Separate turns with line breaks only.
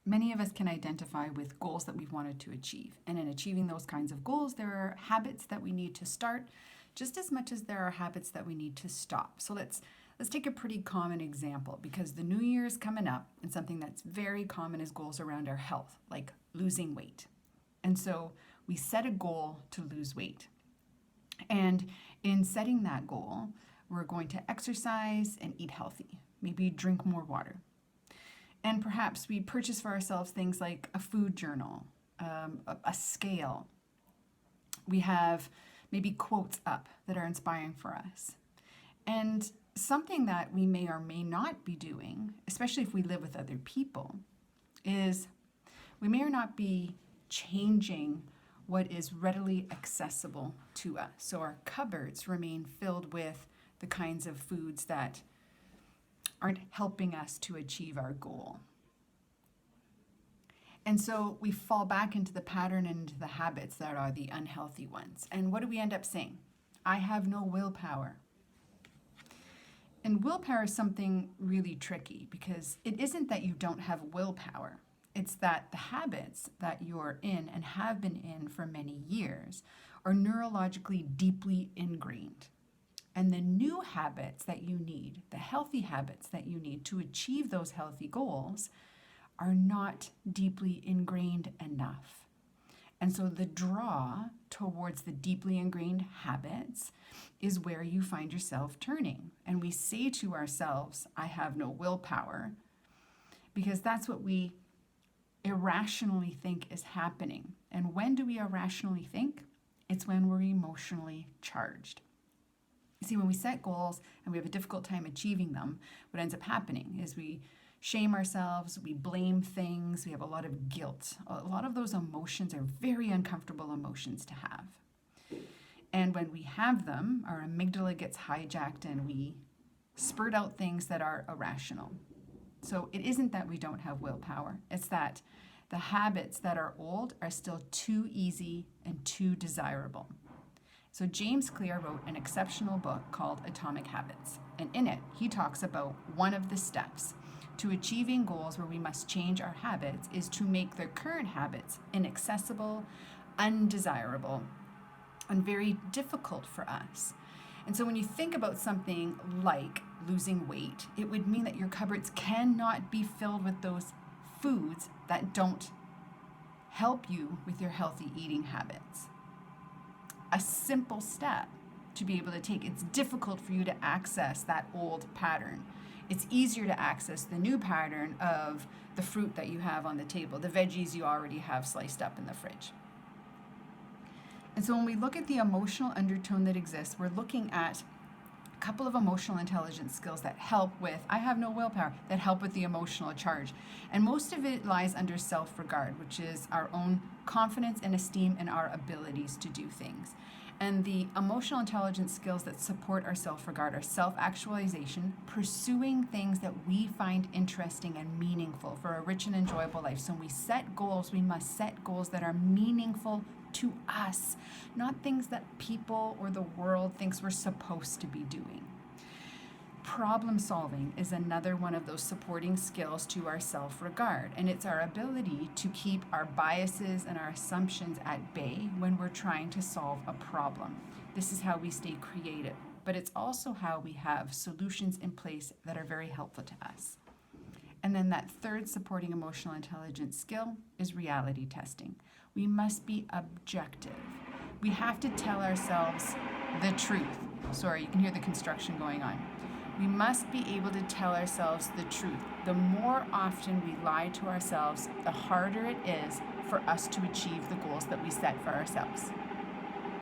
Many of us can identify with goals that we've wanted to achieve. And in achieving those kinds of goals, there are habits that we need to start just as much as there are habits that we need to stop. So let's take a pretty common example, because the new year is coming up, and something that's very common is goals around our health, like losing weight. And so we set a goal to lose weight. And in setting that goal, we're going to exercise and eat healthy, maybe drink more water. And perhaps we purchase for ourselves things like a food journal, a scale. We have maybe quotes up that are inspiring for us. And something that we may or may not be doing, especially if we live with other people, is we may or not be changing what is readily accessible to us. So our cupboards remain filled with the kinds of foods that aren't helping us to achieve our goal. And so we fall back into the pattern and into the habits that are the unhealthy ones. And what do we end up saying? I have no willpower. And willpower is something really tricky, because it isn't that you don't have willpower. It's that the habits that you're in and have been in for many years are neurologically deeply ingrained. And the new habits that you need, the healthy habits that you need to achieve those healthy goals, are not deeply ingrained enough. And so the draw towards the deeply ingrained habits is where you find yourself turning. And we say to ourselves, I have no willpower, because that's what we irrationally think is happening. And when do we irrationally think? It's when we're emotionally charged. See, when we set goals and we have a difficult time achieving them, what ends up happening is we shame ourselves, we blame things, we have a lot of guilt. A lot of those emotions are very uncomfortable emotions to have. And when we have them, our amygdala gets hijacked and we spurt out things that are irrational. So it isn't that we don't have willpower, it's that the habits that are old are still too easy and too desirable. So James Clear wrote an exceptional book called Atomic Habits. And in it, he talks about one of the steps to achieving goals where we must change our habits is to make the current habits inaccessible, undesirable, and very difficult for us. And so when you think about something like losing weight, it would mean that your cupboards cannot be filled with those foods that don't help you with your healthy eating habits. A simple step to be able to take. It's difficult for you to access that old pattern. It's easier to access the new pattern of the fruit that you have on the table, the veggies you already have sliced up in the fridge. And so when we look at the emotional undertone that exists, we're looking at a couple of emotional intelligence skills that help with, I have no willpower, that help with the emotional charge. And most of it lies under self-regard, which is our own confidence and esteem in our abilities to do things. And the emotional intelligence skills that support our self-regard are self-actualization, pursuing things that we find interesting and meaningful for a rich and enjoyable life. So when we set goals, we must set goals that are meaningful to us, not things that people or the world thinks we're supposed to be doing. Problem solving is another one of those supporting skills to our self-regard, and it's our ability to keep our biases and our assumptions at bay when we're trying to solve a problem. This is how we stay creative, but it's also how we have solutions in place that are very helpful to us. And then that third supporting emotional intelligence skill is reality testing. We must be objective. We have to tell ourselves the truth. Sorry, you can hear the construction going on. We must be able to tell ourselves the truth. The more often we lie to ourselves, the harder it is for us to achieve the goals that we set for ourselves.